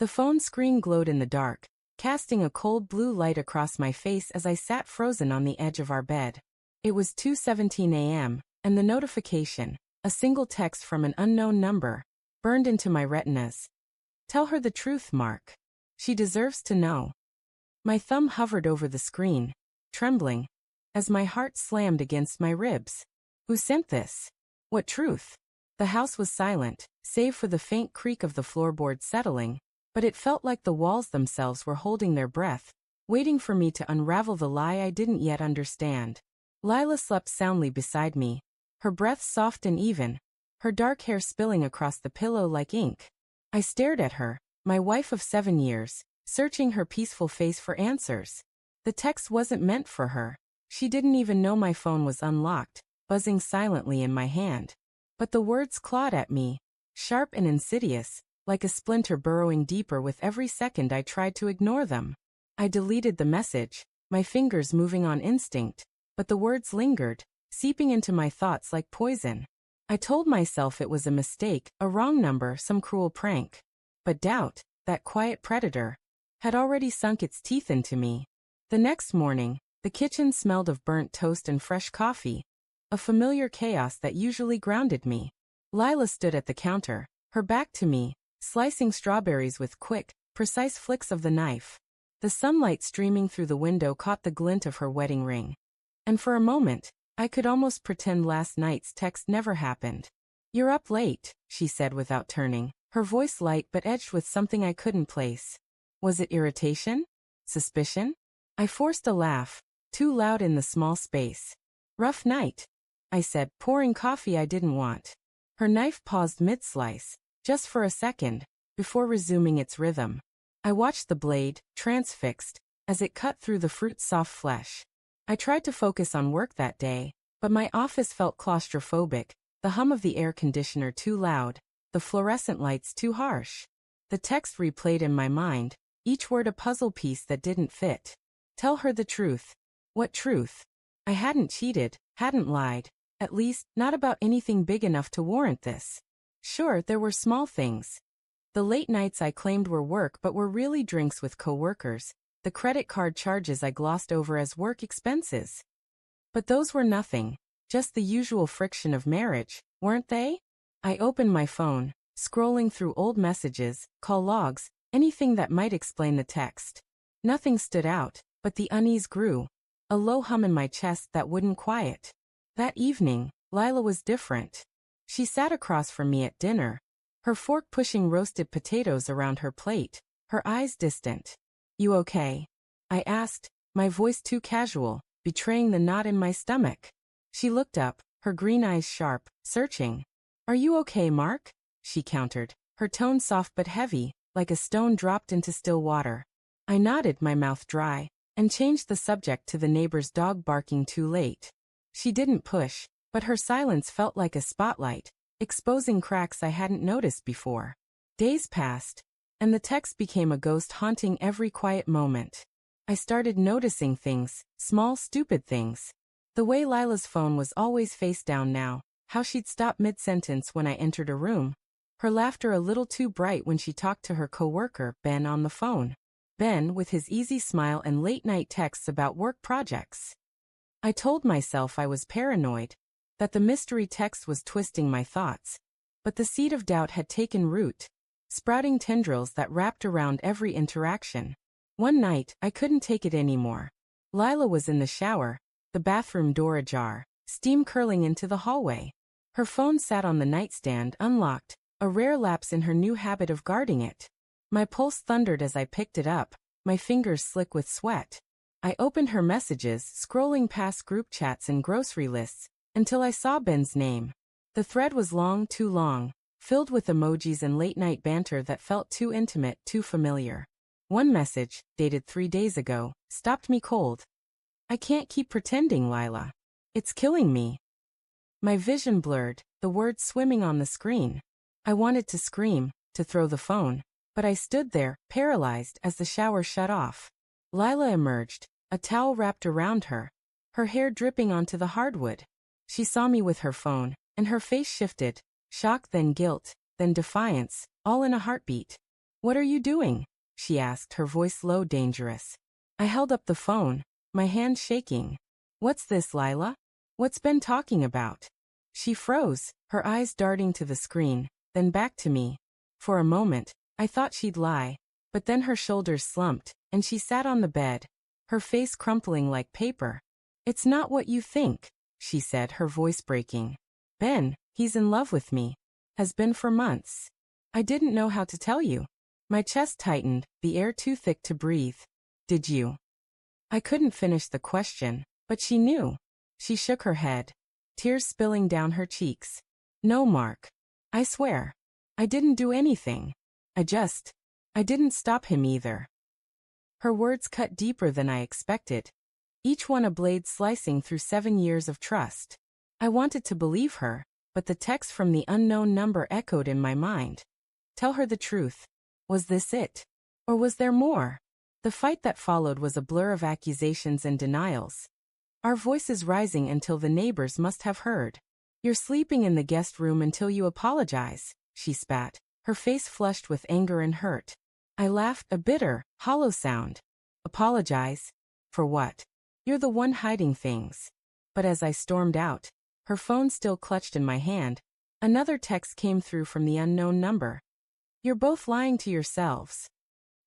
The phone screen glowed in the dark, casting a cold blue light across my face as I sat frozen on the edge of our bed. It was 2:17 a.m., and the notification, a single text from an unknown number, burned into my retinas. Tell her the truth, Mark. She deserves to know. My thumb hovered over the screen, trembling, as my heart slammed against my ribs. Who sent this? What truth? The house was silent, save for the faint creak of the floorboard settling, but it felt like the walls themselves were holding their breath, waiting for me to unravel the lie I didn't yet understand. Lila slept soundly beside me, her breath soft and even, her dark hair spilling across the pillow like ink. I stared at her, my wife of 7 years, searching her peaceful face for answers. The text wasn't meant for her. She didn't even know my phone was unlocked, buzzing silently in my hand. But the words clawed at me, sharp and insidious, like a splinter burrowing deeper with every second I tried to ignore them. I deleted the message, my fingers moving on instinct, but the words lingered, seeping into my thoughts like poison. I told myself it was a mistake, a wrong number, some cruel prank. But doubt, that quiet predator, had already sunk its teeth into me. The next morning, the kitchen smelled of burnt toast and fresh coffee, a familiar chaos that usually grounded me. Lila stood at the counter, her back to me, slicing strawberries with quick, precise flicks of the knife. The sunlight streaming through the window caught the glint of her wedding ring. And for a moment, I could almost pretend last night's text never happened. "You're up late," she said without turning, her voice light but edged with something I couldn't place. Was it irritation? Suspicion? I forced a laugh, too loud in the small space. "Rough night," I said, pouring coffee I didn't want. Her knife paused mid-slice, just for a second, before resuming its rhythm. I watched the blade, transfixed, as it cut through the fruit's soft flesh. I tried to focus on work that day, but my office felt claustrophobic, the hum of the air conditioner too loud, the fluorescent lights too harsh. The text replayed in my mind, each word a puzzle piece that didn't fit. Tell her the truth. What truth? I hadn't cheated, hadn't lied, at least, not about anything big enough to warrant this. Sure, there were small things. The late nights I claimed were work but were really drinks with coworkers, the credit card charges I glossed over as work expenses. But those were nothing, just the usual friction of marriage, weren't they? I opened my phone, scrolling through old messages, call logs, anything that might explain the text. Nothing stood out, but the unease grew, a low hum in my chest that wouldn't quiet. That evening, Lila was different. She sat across from me at dinner, her fork pushing roasted potatoes around her plate, her eyes distant. "You okay?" I asked, my voice too casual, betraying the knot in my stomach. She looked up, her green eyes sharp, searching. "Are you okay, Mark?" she countered, her tone soft but heavy, like a stone dropped into still water. I nodded, my mouth dry, and changed the subject to the neighbor's dog barking too late. She didn't push, but her silence felt like a spotlight, exposing cracks I hadn't noticed before. Days passed, and the text became a ghost haunting every quiet moment. I started noticing things, small stupid things. The way Lila's phone was always face down now, how she'd stop mid-sentence when I entered a room, her laughter a little too bright when she talked to her coworker, Ben, on the phone. Ben, with his easy smile and late-night texts about work projects. I told myself I was paranoid, that the mystery text was twisting my thoughts. But the seed of doubt had taken root, sprouting tendrils that wrapped around every interaction. One night, I couldn't take it anymore. Lila was in the shower, the bathroom door ajar, steam curling into the hallway. Her phone sat on the nightstand unlocked, a rare lapse in her new habit of guarding it. My pulse thundered as I picked it up, my fingers slick with sweat. I opened her messages, scrolling past group chats and grocery lists, until I saw Ben's name. The thread was long, too long, filled with emojis and late-night banter that felt too intimate, too familiar. One message, dated 3 days ago, stopped me cold. "I can't keep pretending, Lila. It's killing me." My vision blurred, the words swimming on the screen. I wanted to scream, to throw the phone, but I stood there, paralyzed, as the shower shut off. Lila emerged, a towel wrapped around her, her hair dripping onto the hardwood. She saw me with her phone, and her face shifted, shock then guilt, then defiance, all in a heartbeat. What are you doing? She asked, her voice low, dangerous. I held up the phone, my hand shaking. What's this, Lila? What's Ben talking about? She froze, her eyes darting to the screen, then back to me. For a moment, I thought she'd lie, but then her shoulders slumped, and she sat on the bed, her face crumpling like paper. It's not what you think, she said, her voice breaking. Ben, he's in love with me. Has been for months. I didn't know how to tell you. My chest tightened, the air too thick to breathe. Did you? I couldn't finish the question, but she knew. She shook her head, tears spilling down her cheeks. No, Mark. I swear. I didn't do anything. I didn't stop him either. Her words cut deeper than I expected, each one a blade slicing through 7 years of trust. I wanted to believe her, but the text from the unknown number echoed in my mind. Tell her the truth. Was this it? Or was there more? The fight that followed was a blur of accusations and denials, our voices rising until the neighbors must have heard. You're sleeping in the guest room until you apologize, she spat, her face flushed with anger and hurt. I laughed, a bitter, hollow sound. Apologize? For what? You're the one hiding things. But as I stormed out, her phone still clutched in my hand, another text came through from the unknown number. You're both lying to yourselves.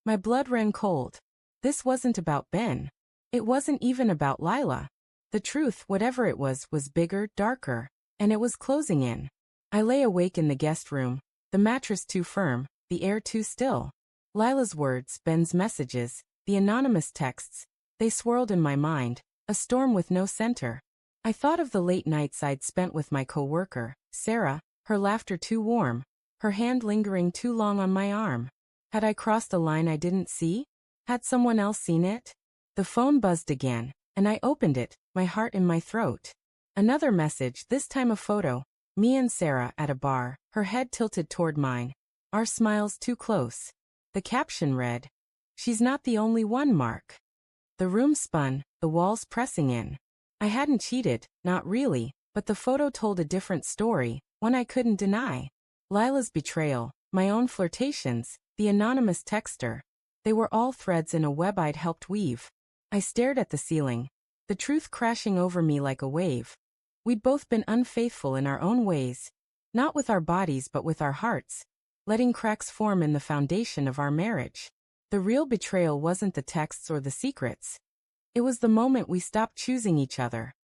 My blood ran cold. This wasn't about Ben. It wasn't even about Lila. The truth, whatever it was bigger, darker, and it was closing in. I lay awake in the guest room, the mattress too firm, the air too still. Lila's words, Ben's messages, the anonymous texts, they swirled in my mind, a storm with no center. I thought of the late nights I'd spent with my coworker, Sarah, her laughter too warm, her hand lingering too long on my arm. Had I crossed a line I didn't see? Had someone else seen it? The phone buzzed again, and I opened it, my heart in my throat. Another message, this time a photo. Me and Sarah at a bar, her head tilted toward mine. Our smiles too close. The caption read, "She's not the only one, Mark." The room spun, the walls pressing in. I hadn't cheated, not really, but the photo told a different story, one I couldn't deny. Lila's betrayal, my own flirtations, the anonymous texter. They were all threads in a web I'd helped weave. I stared at the ceiling, the truth crashing over me like a wave. We'd both been unfaithful in our own ways, not with our bodies but with our hearts, letting cracks form in the foundation of our marriage. The real betrayal wasn't the texts or the secrets. It was the moment we stopped choosing each other.